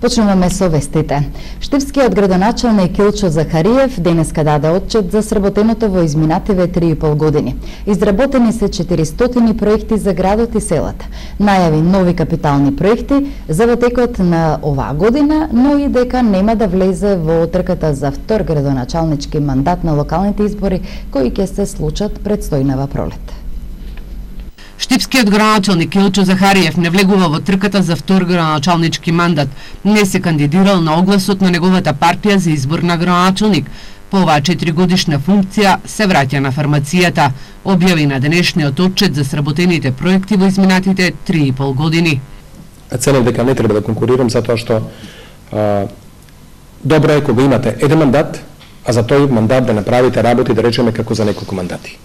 Почнуваме со вестите. Штипскиот градоначалник Килчо Захариев денеска даде отчет за сработеното во изминативе 3,5 години. Изработени се 400 проекти за градот и селата. Најави нови капитални проекти за во текот на оваа година, но и дека нема да влезе во трката за втор градоначалнички мандат на локалните избори кои ќе се случат предстојнава пролет. Штипскиот градоначалник Килчо Захариев не влегува во трката за втор градоначалнички мандат. Не се кандидирал на огласот на неговата партија за избор на градоначалник. По оваа 4-годишна функција се враќа на фармацијата, објави на денешниот отчет за сработените проекти во изминатите 3,5 години. Ценам дека не треба да конкурирам затоа што добро е кога имате еден мандат, а за тој мандат да направите работи, да речеме, како за неколку мандати.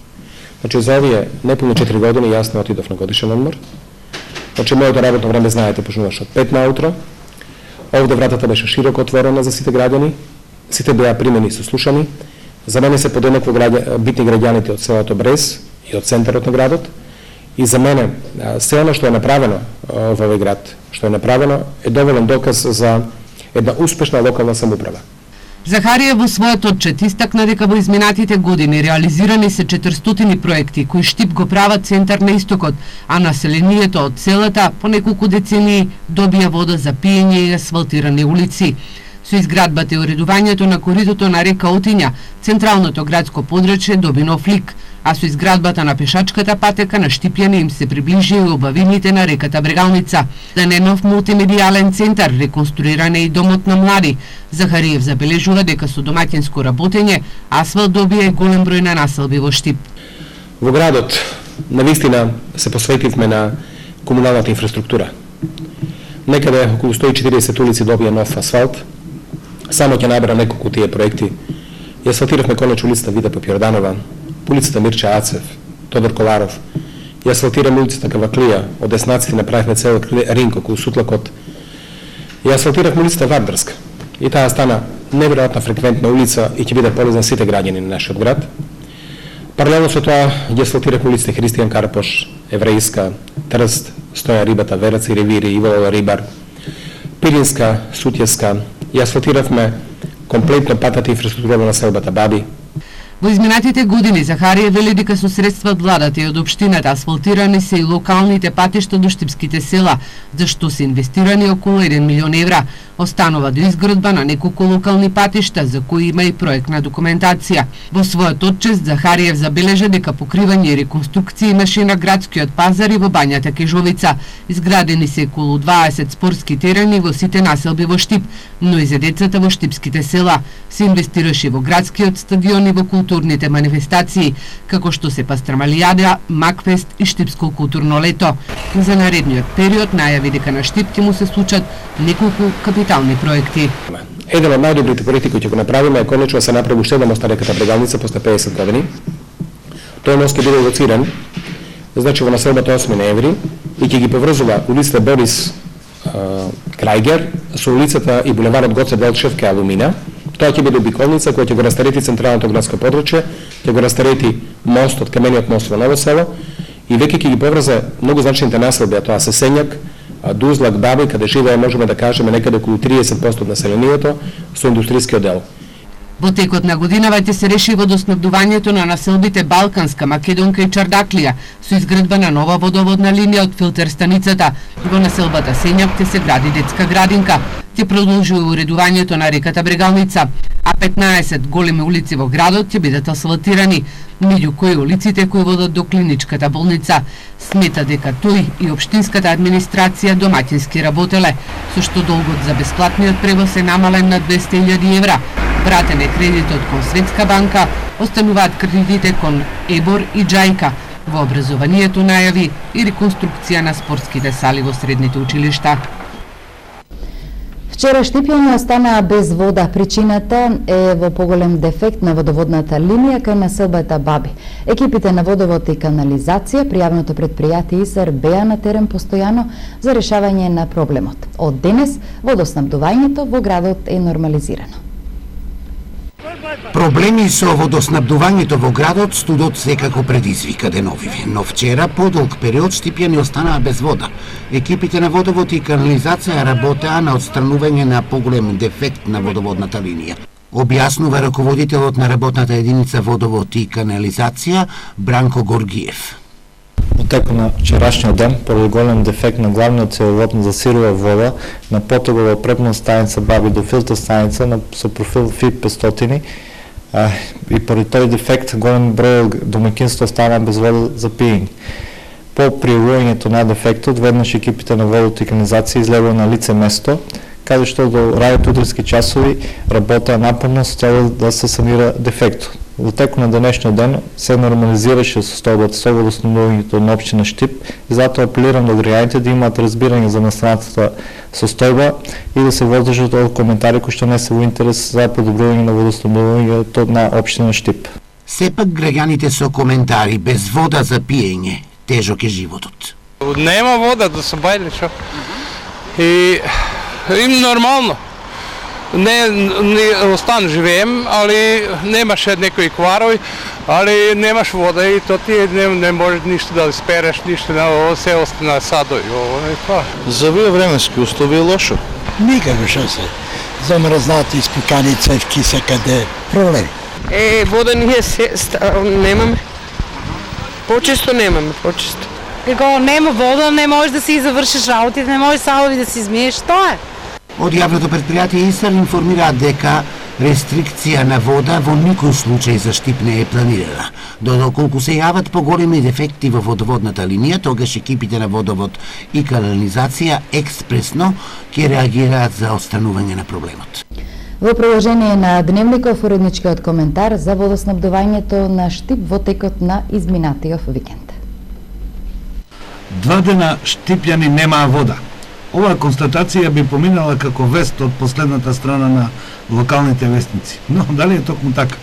Значи, за овие неполни 4 години јас не отидов на годишен одмор. Значи, моето работно време, знаете, почнуваше од 5 наутро. Овде вратата беше широко отворена за сите граѓани. Сите беа примени и сослушани. За мене се подеднакво битни граѓаните од селото Брез и од центарот на градот. И за мене, се оно што е направено во овој град, што е направено, е доволен доказ за една успешна локална самоуправа. Захариев во својот отчет истакна дека во изминатите години реализирани се 400 проекти кои Штип го прават центар на истокот, а населението од селата по неколку децении добија вода за пиење и асфалтирани улици. Со изградбата и уредувањето на коридото на река Отиња, централното градско подрачје доби нов лик, а со изградбата на пешачката патека на Штипјани им се приближи и убавините на реката Брегалница. Да не нов мултимедијален центар, реконструиран е и домот на млади. Захариев забележува дека со домаќинско работење асфалт добија и голем број на населби во Штип. Во градот навистина се посветивме на комуналната инфраструктура. Некаде околу 140 улици добија нов асфалт. Само ќе наберам неколку тие проекти. Ја асфалтиравме конечно улицата Вида Папиорданова, улицата Мирча Ацев, Тодор Коларов. Ја асфалтираме улицата Каваклија, од деснаците направивме цел ринг околу Сутлакот. Ја асфалтиравме улицата Вардарска. И таа стана неверојатно фреквентна улица и ќе биде полезна сите граѓани на нашиот град. Паралелно со тоа ја асфалтиравме улицата Христијан Карпош, Еврејска, Трст, Стоја Рибата, Верац и Ревири, Иволова Рибар, Пиринска, Сутјеска. Ја асфалтиравме комплетно патната инфраструктура на селбата Баби. Во изминатите години Захариев вели дека со средства од владата и од општината асфалтирани се и локалните патишта до штипските села, за што се инвестирани околу 1 милион евра. Останува до изградба на неколку локални патишта за кои има и проектна документација. Во својот отчет Захариев забележа дека покривање и реконструкција имаше на градскиот пазар и во бањата Кежовица. Изградени се околу 20 спортски терени во сите населби во Штип, но и за децата во штипските села. Се инвестираше во градскиот стадион и во културните манифестации, како што се Пастрамалијада, Макфест и Штипско културно лето. За наредниот период најави дека на Штип ќе му се случат неколку капитални проекти. Еден од најдобрите проекти кои ќе го направиме е конечно да се направи уште една мост на реката Брегалница после 50 години. Тој мост ќе биде лоциран, значи во населбата 8 ноември и ќе ги поврзува улицата Борис Крајгер со улицата и булеварот Гоце Делчев кај Алумина. Тоа ќе биде обиколница која ќе го растарети централното градско подрачје, ќе го растарети мостот, камениот мост во Ново село и веќе ќе ги поврзе многу значајните населби, а тоа се Сењак, Дузлак, Баби, каде живее, можеме да кажеме, некаде околу 30% од населението со индустријскиот дел. Во текот на годинава ќе се реши водоснабдувањето на населбите Балканска, Македонка и Чардаклија со изградба на нова водоводна линија од филтер станицата. Во населбата Сењак ќе се гради детска градинка. Ќе продолжи уредувањето на реката Брегалница, а 15 големи улици во градот ќе бидат асфалтирани, меѓу кои улиците кои водат до клиничката болница. Смета дека тој и општинската администрација домаќински работеле, со што долгот за бесплатниот превоз е намален на 200.000 евра. Вратен е кредитот кон Светска банка, остануваат кредитите кон ЕБОР и Џајка. Во образованието најави и реконструкција на спортските сали во средните училишта. Вчера Штипјани останаа без вода. Причината е во поголем дефект на водоводната линија кај населбата Баби. Екипите на водовод и канализација при јавното предпријатие ИСР беа на терен постојано за решавање на проблемот. Од денес водоснабдувањето во градот е нормализирано. Проблеми со водоснабдувањето во градот студот секако предизвика деновиве, но вчера подолг период Штипјани останаа без вода. Екипите на водовод и канализација работеа на отстранување на поголем дефект на водоводната линија. Објаснува раководителот на работната единица водовод и канализација Бранко Горгиев. Во текот на вчерашниот ден, поради голем дефект на главниот цевовод за сирова вода на потогова препна станица Баби до филтер станица со профил ФИП 500 и поради тој дефект голем број домаќинства стана без вода за пиење. По пријавувањето на дефектот, веднаш екипите на водот и канализација излегува на лице место, каде што до рајот утрински часови работеа напорно со цел да се санира дефектот. Во текот на денешниот ден се нормализираше состојбата со водоснабдувањето на општина Штип и затоа апелирам до граѓаните да имаат разбирање за настанатата состојба и да се воздржат од коментари кои што не се во интерес за подобрување на водоснабдувањето на општина Штип. Сепак граѓаните со коментари без вода за пиење, тежок е животот. Нема вода да се бајле што. И нормално. Не остан живеем, али немаше некои кварови, али немаш вода и то ти не може ништо да спереш, ништо на се остана садови. За вие временски услови е лошо? Никако што се. Замрзнати испекани цевки секаде. Проблеми. Вода ние немаме. Почесто немаме, почесто. Како нема вода, не можеш да си завршиш работите, не можеш салови да си измиеш, тоа е. Од јавното предпријатие Истар информираат дека рестрикција на вода во никој случај за Штип не е планирана. Доколку се јават поголеми дефекти во водоводната линија, тогаш екипите на водовод и канализација експресно ќе реагираат за отстранување на проблемот. Во приложение на Дневников уредничкиот коментар за водоснабдувањето на Штип во текот на изминатиот викенд. 2 дена штипјани немаа вода. Оваа констатација би поминала како вест од последната страна на локалните вестници. Но дали е токму така?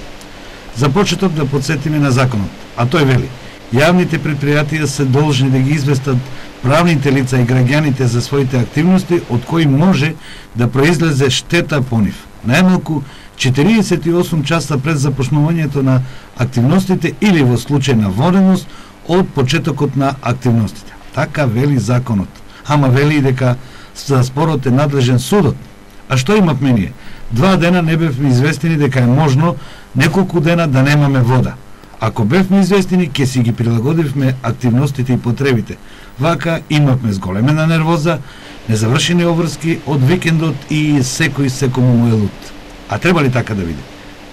За почеток да подсетиме на законот, а тој вели: јавните предпријатија се должни да ги известат правните лица и граѓаните за своите активности од кои може да произлезе штета по нив. Најмалку 48 часа пред започнувањето на активностите или во случај на воденост од почетокот на активностите. Така вели законот. Ама вели и дека за спорот е надлежен судот. А што имавме ние? 2 дена не бевме известени дека е можно неколку дена да немаме вода. Ако бевме известени, ќе си ги прилагодивме активностите и потребите. Вака имавме зголемена нервоза, незавршени обврски од викендот и секој секому му е лут. А треба ли така да биде?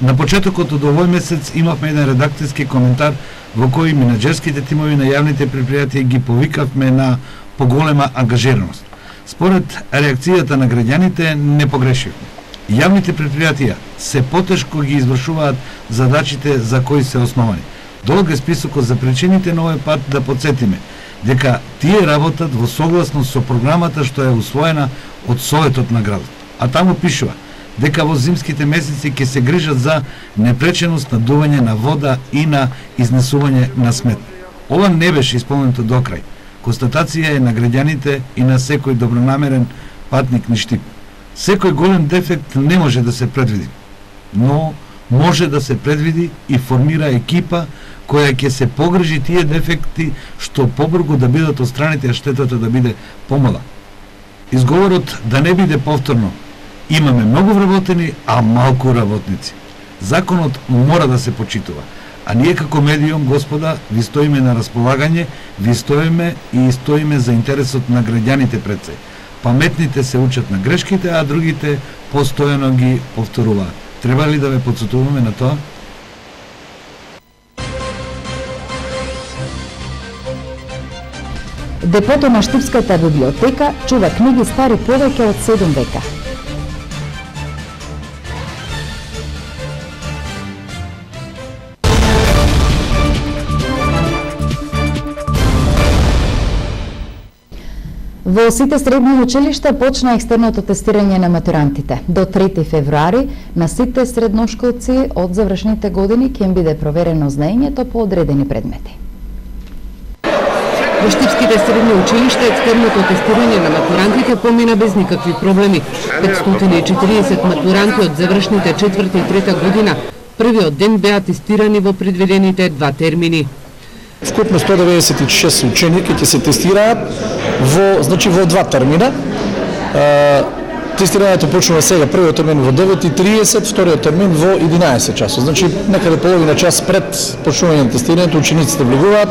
На почетокот од овој месец имавме еден редакторски коментар во кој менаџерските тимови на јавните предпријатија ги повикавме на поголема ангажираност. Според реакцијата на граѓаните не погрешивме. Јавните предпријатија се потешко ги извршуваат задачите за кои се основани. Долг е списокот за причините, на овој пат да подсетиме дека тие работат во согласност со програмата што е усвоена од Советот на градот. А таму пишува дека во зимските месеци ќе се грижат за непречено снабдување на вода и на изнесување на смет. Ова не беше исполнето до крај. Констатација е на граѓаните и на секој добронамерен патник низ Штип. Секој голем дефект не може да се предвиди, но може да се предвиди и формира екипа која ќе се погрижи тие дефекти што побрзо да бидат отстранети, а штетата да биде помала. Изговорот да не биде повторно: имаме многу вработени, а малку работници. Законот мора да се почитува. А ние како медиум, господа, ви стоиме на располагање, ви стоиме и стоиме за интересот на граѓаните пред се. Паметните се учат на грешките, а другите постојано ги повторуваат. Треба ли да ве подсетуваме на тоа? Депото на Штипската библиотека чува книги стари повеќе од 7 века. Во сите средни училишта почна екстерното тестирање на матурантите. До 3 февруари на сите средношколци од завршните години ќе им биде проверено знаењето по одредени предмети. Во Штипските средни училишта екстерното тестирање на матурантите помина без никакви проблеми. 540 матуранти од завршните 4 и 3 година Првиот ден беа тестирани во предвидените 2 термини. Вкупно 196 ученики ќе се тестираат во 2 термина. Тестирањето почнува сега, првиот термин во 9:30, вториот термин во 11 часот. Значи некаде половина час пред почнување на тестирањето учениците влегуваат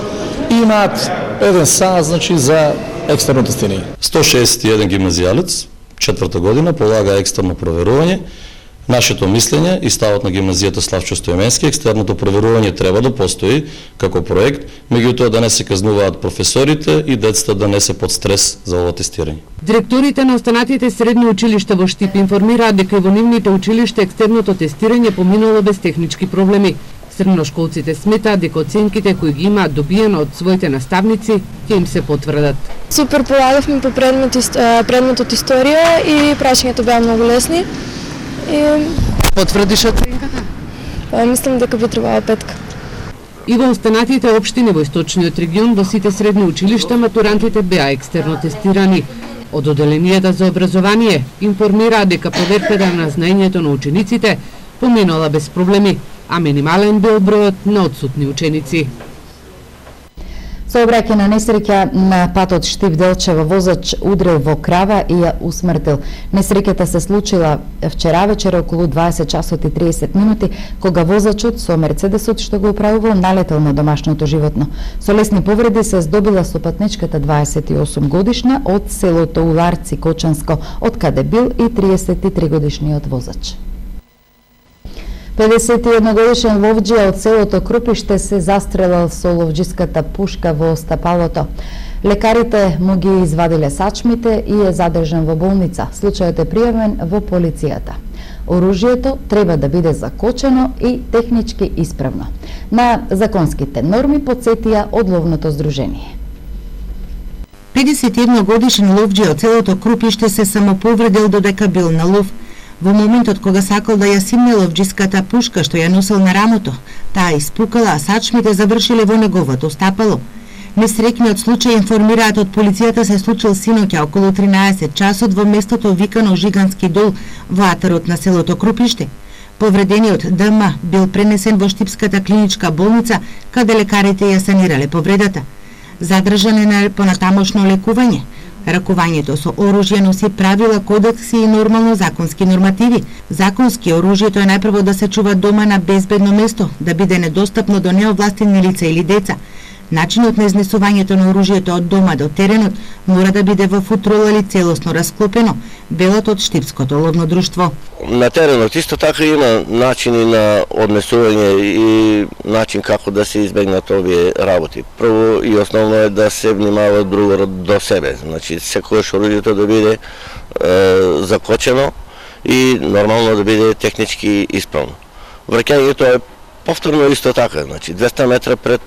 и имаат 1 сат за екстерно тестирање. 161 гимназијалец, 4-та година, полага екстерно проверување. Нашето мислење и ставот на гимназијата Славчо Стојменски, екстерното проверување треба да постои како проект, меѓутоа да не се казнуваат професорите и децата да не се под стрес за ова тестирање. Директорите на останатите средни училишта во Штип информираат дека во нивните училишта екстерното тестирање поминало без технички проблеми. Средношколците сметаат дека оценките кои ги имаат добиено од своите наставници ќе им се потврдат. Супер полагавме по предметот историја и прашањето беа многу лесни. Потврдиш оценката? Мислам дека би требало 5. И во останатите општини во источниот регион во сите средни училишта матурантите беа екстерно тестирани. Од оделенијата за образование информираат дека проверката на знаењето на учениците поминала без проблеми, а минимален бил бројот на отсутни ученици. Сообраќајна несреќа на патот Штип-Делчево, возач удрил во крава и ја усмртил. Несреќата се случила вчера вечер околу 20 часот и 30 минути, кога возачот со мерцедесот што го управувал налетел на домашното животно. Со лесни повреди се здобила сопатничката 28 годишна од селото Уларци, Кочанско, од каде бил и 33 годишниот возач. 51 годишен ловџија од селото Крупиште се застрелал со ловџиската пушка во стапалото. Лекарите му ги извадиле сачмите и е задржан во болница. Случајот е пријавен во полицијата. Оружјето треба да биде закочено и технички исправно. На законските норми потсетија од ловното здружение. 51 годишен ловџија од селото Крупиште се самоповредил додека бил на лов. Во моментот кога сакал да ја симне ловџиската пушка што ја носел на рамото, таа испукала, а сачмите завршиле во неговото стапало. Несреќниот случај информираат од полицијата се случил синоќа околу 13 часот во местото викано Жигански дол во атарот на селото Крупиште. Повредениот ДМ бил пренесен во Штипската клиничка болница, каде лекарите ја санирале повредата. Задржан е на понатамошно лекување. Ракувањето со оружје носи правила, кодекси и нормално законски нормативи. Законски оружјето е најпрво да се чува дома на безбедно место, да биде недостапно до неовластени лица или деца. Начинот на изнесувањето на оружјето од дома до теренот мора да биде во футрола или целосно расклопено, велат од Штипското ловно друштво. На теренот исто така има начини на однесување и начин како да се избегнат овие работи. Прво и основно е да се внимава другорот до себе. Значи секогаш оружјето да биде закочено и нормално да биде технички исправно. Враќањето е повторно исто така, значи 200 метра пред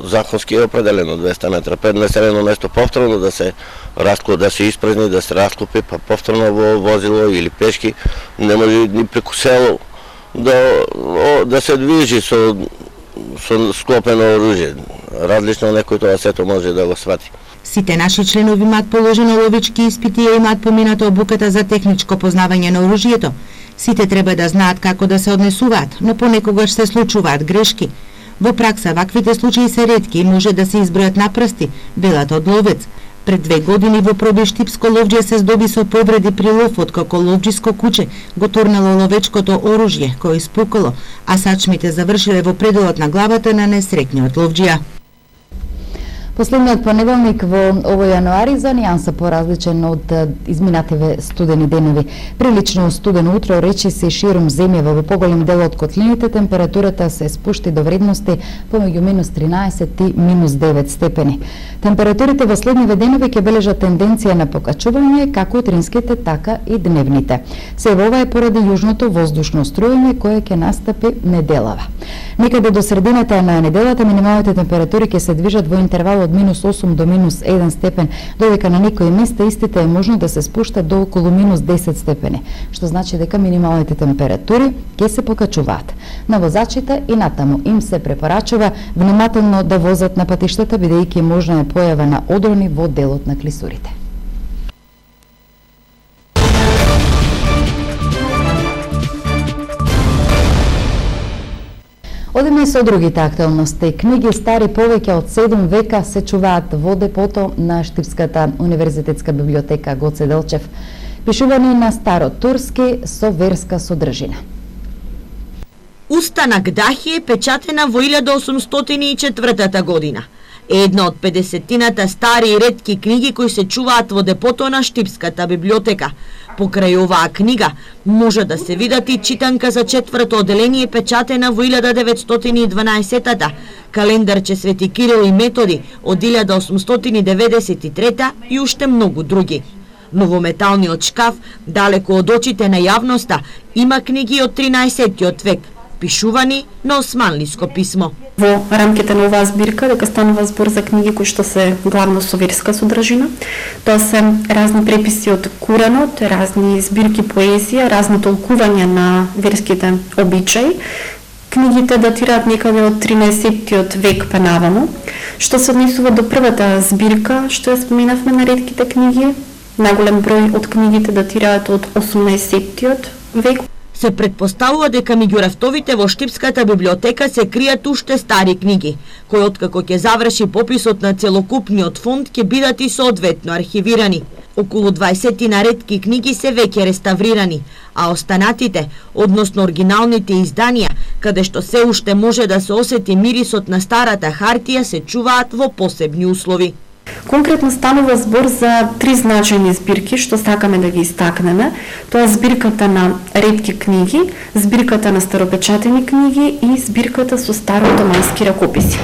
законски е определено 200 метра пред населено место повторно да се да се испразни, да се расклопи, па повторно во возило или пешки, не може ни преку село да се движи со склопено оружје. Различно некој тоа сето може да го свати. Сите наши членови имаат положено ловички испити и имаат поминато обуката за техничко познавање на оружјето. Сите треба да знаат како да се однесуваат, но понекогаш се случуваат грешки. Во пракса ваквите случаи се ретки и може да се избројат на прсти, велат од ловец. Пред 2 години во Пробив штипско ловџие се здоби со повреди при лов откако ловџиско куче го турнало ловечкото оружје кој испукало, а сачмите завршиле во пределот на главата на несреќниот ловџија. Последниот понеделник во овој јануари за нијанса поразличен од изминативе студени денови. Прилично студено утро речиси ширум земјава во поголем дел од котлините температурата се спушти до вредности помеѓу -13 и -9 степени. Температурите во следниве денови ќе бележат тенденција на покачување како утринските, така и дневните. Се ова е поради јужното воздушно струјење кое ќе настапи неделава. Некаде до средината на неделата минималните температури ќе се движат во интервал од -8 до -1 степен, додека на некои места истите е можно да се спуштат до околу -10 степени, што значи дека минималните температури ќе се покачуваат. На возачите и натаму им се препорачува внимателно да возат на патиштата, бидејќи можна е појава на одрони во делот на клисурите. Одиме со другите актуалности. Книги стари повеќе од 7 века се чуваат во депото на Штипската универзитетска библиотека Гоце Делчев. Пишувани на старотурски со верска содржина. Устанак Дахи е печатена во 1804 година. Е една од 50-тината стари и ретки книги кои се чуваат во депото на Штипската библиотека. Покрај оваа книга може да се видат и читанка за четврто оделение печатена во 1912-та, календарче Свети Кирил и Методи од 1893 и уште многу други. Но во металниот шкаф, далеко од очите на јавноста, има книги од 13-тиот век, пишувани на османлиско писмо. Во рамките на оваа збирка, дека станува збор за книги кои што се главно со верска содржина, тоа се разни преписи од Куранот, разни збирки поезија, разни толкувања на верските обичаи. Книгите датираат некаде од 13-тиот век па наваму. Што се однесува до првата збирка, што ја споменавме на ретките книги, наголем број од книгите датираат од 18-тиот век. Се предпоставува дека меѓу рафтовите во Штипската библиотека се кријат уште стари книги, кои откако ќе заврши пописот на целокупниот фонд ќе бидат и соодветно архивирани. Околу 20 на ретки книги се веќе реставрирани, а останатите, односно оригиналните изданија, каде што се уште може да се осети мирисот на старата хартија, се чуваат во посебни услови. Конкретно станува збор за три значајни збирки што сакаме да ги истакнеме. Тоа е збирката на ретки книги, збирката на старопечатени книги и збирката со староотомански ракописи.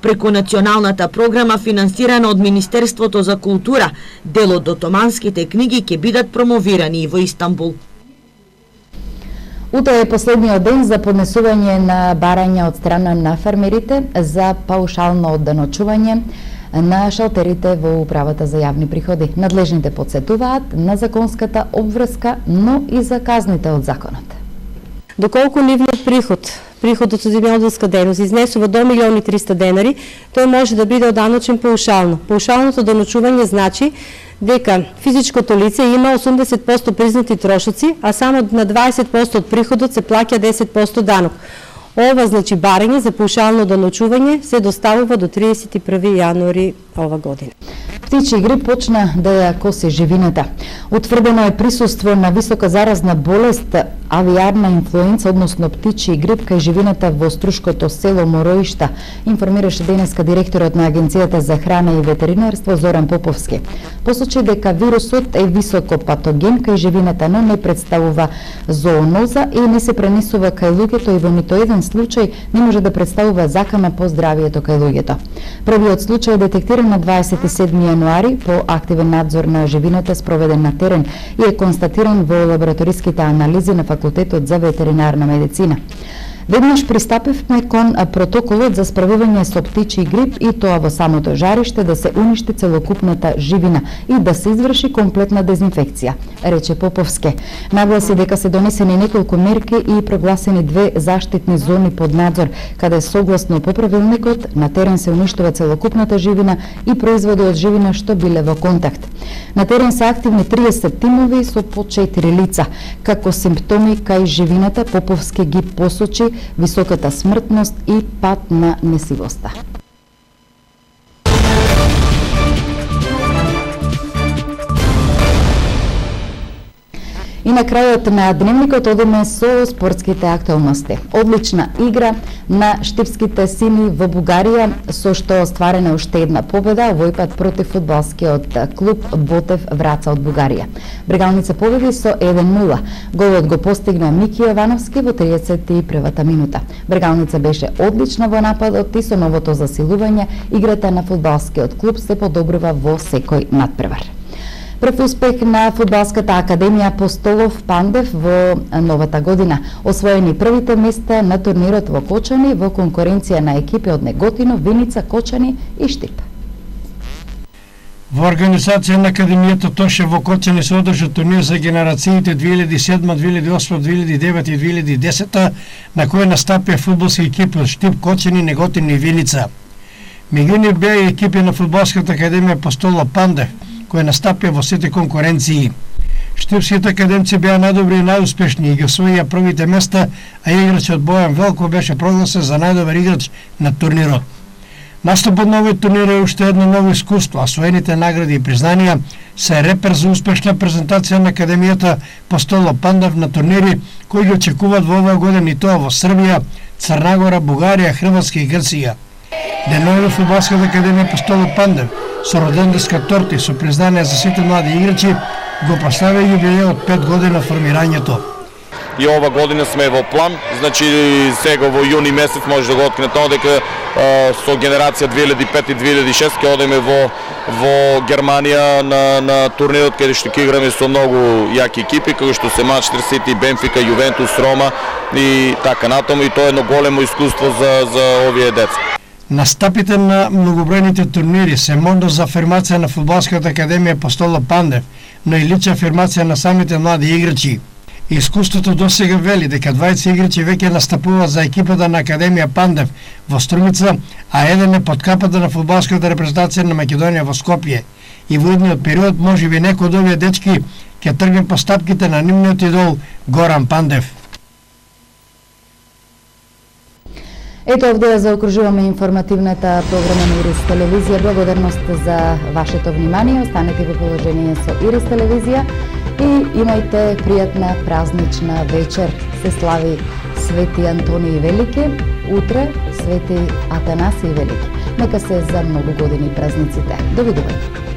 Преку националната програма финансирана од Министерството за култура, дел од отоманските книги ќе бидат промовирани и во Истанбул. Утре е последниот ден за поднесување на барања од страна на фермерите за паушално одданочување на шалтерите во Управата за јавни приходи. Надлежните подсетуваат на законската обврска, но и за казните од законот. Доколку нивниот приходот од земјоделска дејност изнесува до 1.300.000 денари, тој може да биде одданочен паушално. Паушалното одданочување значи дека физичкото лице има 80% признати трошоци, а само на 20% од приходот се плаќа 10% данок. Ова значи барање за паушално одданочување се доставува до 31 јануари ова година. Птичи грип почна да ја коси живината. Утврдено е присуство на висока заразна болест, авиарна инфлуенца, односно птичи грип кај живината во Струшкото село Мороишта, информираше денеска директорот на Агенцијата за храна и ветеринарство Зоран Поповски. Посочи дека вирусот е високо патоген кај живината, но не представува зооноза и не се пренесува кај луѓето и во нито еден случај не може да представува закана по здравието кај луѓето. Првиот случај е детектиран на 27 јануари по активен надзор на живината спроведен на терен и е констатиран во лабораториските анализи на Факултетот за ветеринарна медицина. Веднаш пристапивме кон протоколот за справување со птичи грип и тоа во самото жариште да се уништи целокупната живина и да се изврши комплетна дезинфекција, рече Поповске. Нагласи дека се донесени неколку мерки и прогласени 2 заштитни зони под надзор, каде согласно по правилникот на терен се уништува целокупната живина и производи од живина што биле во контакт. На терен се активни 30 тимови со по 4 лица. Како симптоми кај живината Поповски ги посочи високата смртност и пат на несивоста. И на крајот на дневникот одиме со спортските актуалности. Одлична игра на штипските сини во Бугарија, со што остварена уште една победа, овој пат против фудбалскиот клуб Ботев Враца од Бугарија. Брегалница победи со 1-0. Голот го постигна Мики Јовановски во 31-та минута. Брегалница беше одлична во нападот и со новото засилување играта на фудбалскиот клуб се подобрува во секој надпревар. Прв успех на фудбалската академија Апостолов Пандев во новата година. Освоени првите места на турнирот во Кочани во конкуренција на екипи од Неготино, Виница, Кочани и Штип. Во организација на Академијата Тоше во Кочани се одржа турнир за генерациите 2007, 2008, 2009 и 2010, на кој настапија фудбалски екипи од Штип, Кочани, Неготино и Виница. Меѓу нив беа и екипи на фудбалската академија Апостолов Пандев, кој настапија во сите конкуренции. Штипските академци беа најдобри и најуспешни и ги освоија првите места, а играчот Бојан Велко беше прогласен за најдобар играч на турнирот. Настапот на овој турнир е уште едно ново искуство, а освоените награди и признанија се репер за успешна презентација на Академијата Постоло Пандев на турнири кои ги очекуваат во оваа година и тоа во Србија, Црнагора, Бугарија, Хрватска и Грција. Денови Фудбалската академија Постоло Пандев со роденденска торта и со признание за сите млади играчи го прославя јубилеот 5 година формирањето. И ова година сме во план, значи сега во јуни месец може да го открине тоа дека со генерација 2005 и 2006 ќе одиме во Германија на турнирот каде што ќе играме со многу јаки екипи како што се Манчестер Сити, Бенфика, Јувентус, Рома и така натаму, и тоа е едно големо искуство за овие деца. Настапите на многобројните турнири се можност за афирмација на Фудбалската академија Постоло Пандев, но и лична афирмација на самите млади играчи. Искуството досега вели дека 20 играчи веќе настапуваат за екипата на Академија Пандев во Струмица, а еден е под капата на фудбалската репрезентација на Македонија во Скопје. И во идниот период можеби некој од овие дечки ќе тргне по стапките на нивниот идол Горан Пандев. Ето овде заокружуваме информативната програма на Ирис телевизија. Благодарност за вашето внимание. Останете во положение со Ирис телевизија и имајте пријатна празнична вечер. Се слави Свети Антониј Велики, утре Свети Атанасиј Велики. Нека се за многу години празниците. Довидување.